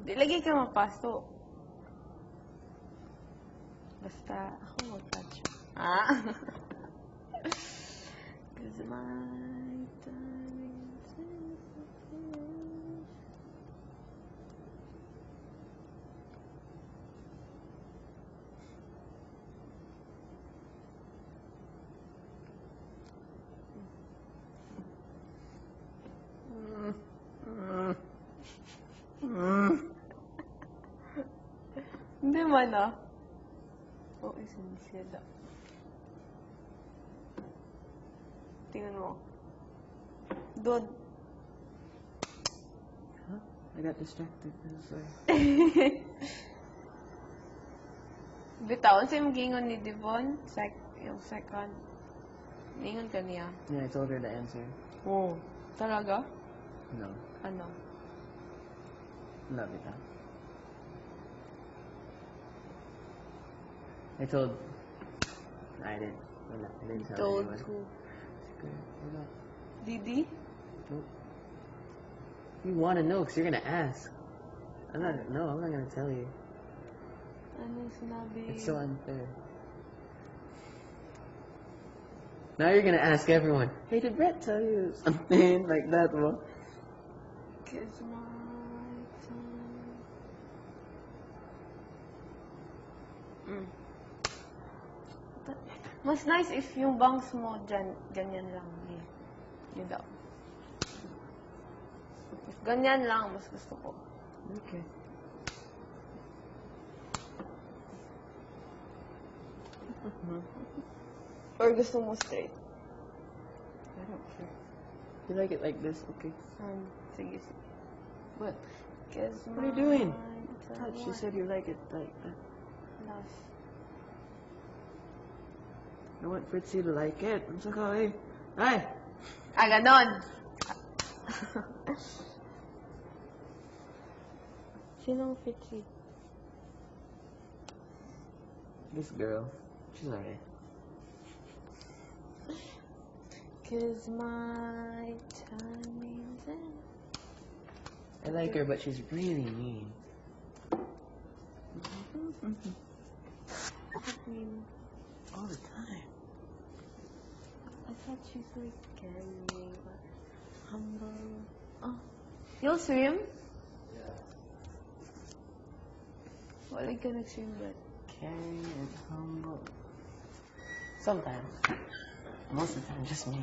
Di lagi ka mapasto. Basta ako mag-catch. Ah? Cause my time Hindi man ah. Oo, sinisira. Tingnan mo. Doon. Huh? I got distracted. Sorry. Bitawan sa yung gingon ni Devon. Yung second. Ningon ka niya. Yeah, I told her the answer. Oo. Talaga? No. Ano? Love it, huh? I told... I didn't. Wala. I didn't tell Told anyone. who? Good. Wala. Didi? Nope. You want to know because you're going to ask. I'm not going to tell you. Ano sinabi? It's so unfair. Now you're going to ask everyone, hey, did Brett tell you something like that? Well, Kiss my time. Mas nice if yung bangs mo dyan, ganyan lang. Yun daw. If ganyan lang, mas gusto ko. okay. Or gusto mo straight? I don't care. You like it like this? Okay. Sige, sige. But, kiss What are you doing? my Touch. You said you like it like that. Love. I want Fritzy to like it. I'm so hey. Hey! Ah, ganon! Sinong Fitzy? This girl. She's alright. Cause my timing's in. I like her, but she's really mean. All the time. I thought she's like caring, humble. Oh, you'll swim? Yeah. Wala ka nag-swim ba? Caring and humble. Sometimes. Most of the time, just me.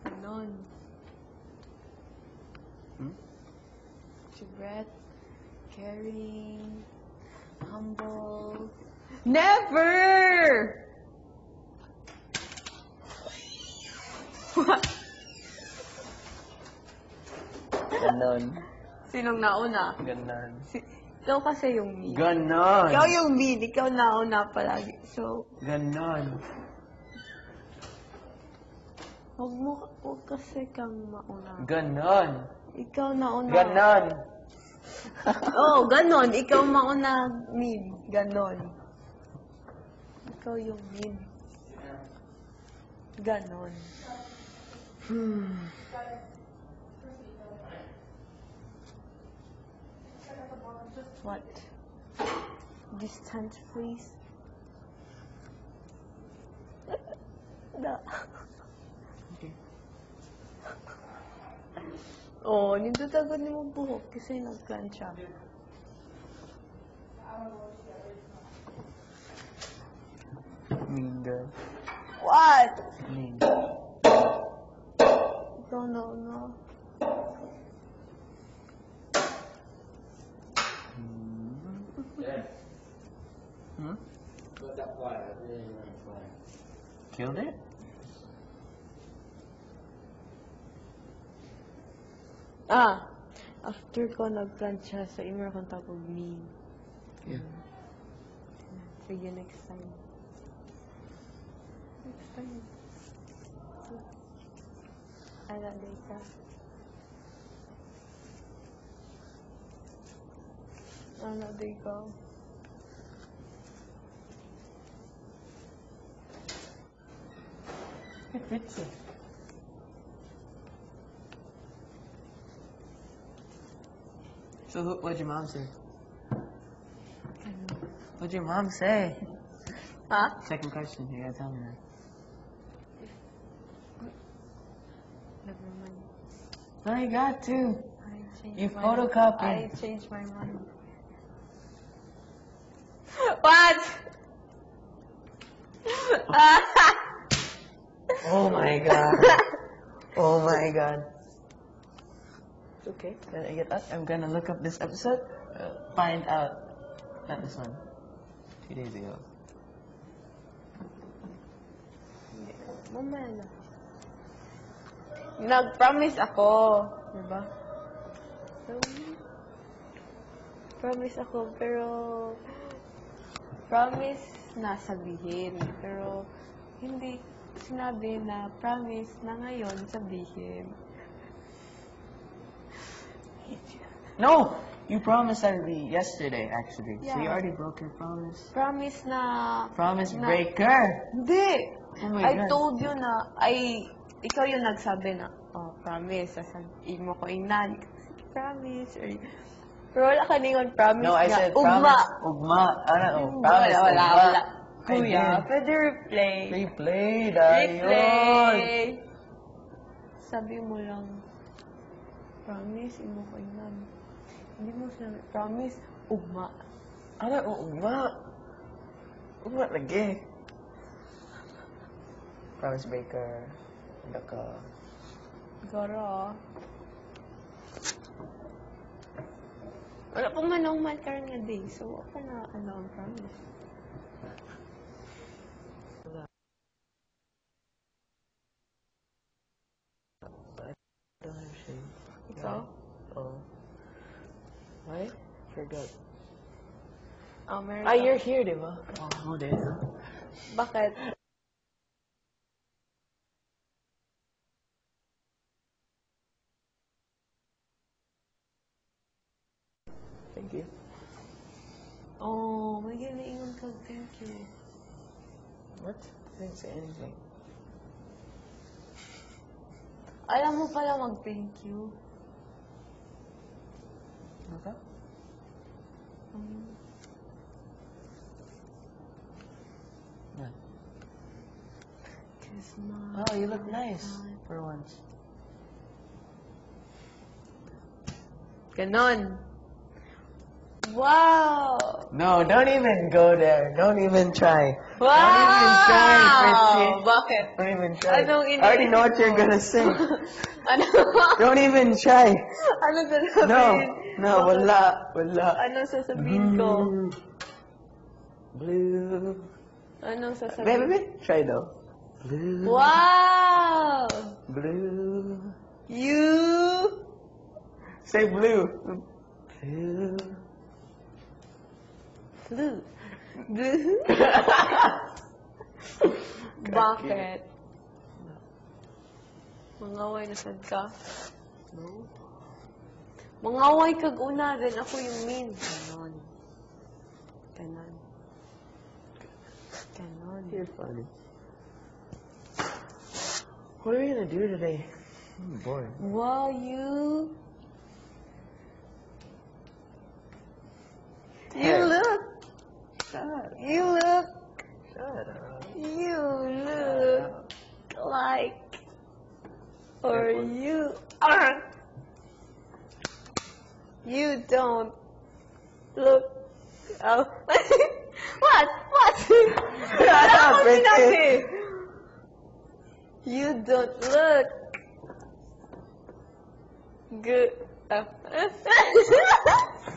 Ganon. Si Brett, caring, humble. Never! What? Ganon. Sinong nauna? Ganon. Ikaw kasi yung mean. Ganon. Ikaw yung mean. Ikaw nauna palagi. So, Ganon. huwag kasi kang mauna. Ganon. Ikaw nauna. Ganon. Oo, ganon. Ikaw mauna mean. Ganon. Ikaw yung mean. Ganon. What? Distance, please. Okay. Oh, nindutagan ni mo buhok kasi nag-plan siya. Mean girl. What? Mean. Ikaw nauna. Yeah. Hmm? Got that fly. I really want to fly. Killed it? After ko nag-plan siya sa imo akong tapos mean. Yeah. Sige, next time. Next time. Aladay ka. Aladay ka. It fits it. So what'd your mom say? What'd your mom say? Ha? Second question. You gotta tell me that. Never mind. No, you got to. I changed You my photocopied. I changed my mind. What? Oh my god. Oh my god. It's okay. Can I get up? I'm gonna look up this episode. Find out. Not this one. 2 days ago. Mamala. Nag-promise ako. Diba? So, promise ako, pero promise na sabihin. Pero hindi sinabi na promise na ngayon sabihin. No! You promised already yesterday, actually. So you Yeah. already broke your promise. Promise na... Promise na- breaker! Hindi! Oh my I God. told you na, ikaw yung nagsabi na, oh, promise, sasabihin mo ko inan. Promise. Pero wala ka ningon promise No, I nga. said Ugma. promise. Ugma. Ano? Promise. Wala. ugma. Kuya, I did. pwede replay. Replay. Dayon. Replay. Sabi mo lang, promise, imo ko inan. Hindi mo sinabi, promise, ugma. Ano? Ugma. Ugma lagi. Promise breaker. Hindi ka. Garo. Wala pong manong karon nga day, so wala pa na ang promise. Don't have shame. Ikaw? Oh. Why? Forgot. Meron Ah, ka. you're here, di ba? Oh, there. Bakit? Thank you. Oh, may ginaingon ka. Thank you. What? I didn't say anything. Alam mo pala mag-thank you. Okay. Yeah. Kiss my Oh, you look nice for once. Ganon. Wow! No, don't even go there. Don't even try. Wow! Don't even try, Fritzy. Bakit? Don't even try. Anong I already know what you're gonna say. Ano? Don't even try. Ano sasabihin? No, wala. Anong sasabihin ko? Blue. Anong Wait, sasabihin? try though. Blue. Wow! Blue. You! Say blue. Blue. Blue. Blue? Bakit? Mangaway na sad ka? No. Mangaway kag una, then ako yung main. Ganon. Ganon. Ganon. You're funny. What are we gonna do today? I'm bored. Wow, you... You Hey. look... Shut up. You look... Shut up. You look like... Or you are... You don't look... Oh. What? What? Wala akong sinabi. You don't look... Good.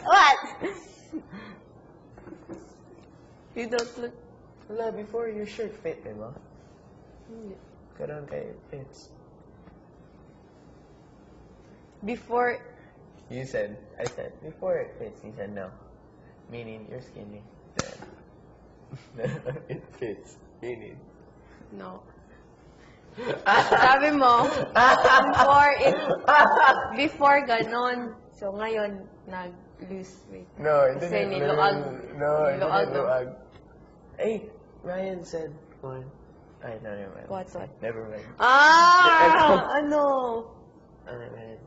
What? You don't look... Wala, before your shirt fit, diba? Karoon kay fits. Before... I said, before it fits, you said no. Meaning, you're skinny. Then, it fits. Meaning. No. Sabi mo, before ganon. So, ngayon, nag-lose weight. No, it Kasi didn't. niluag. No, it Niluag, didn't no? luag. Hey, Ryan said one. Ay, no, never mind. What? Never mind. Ah! Ano? Never mind.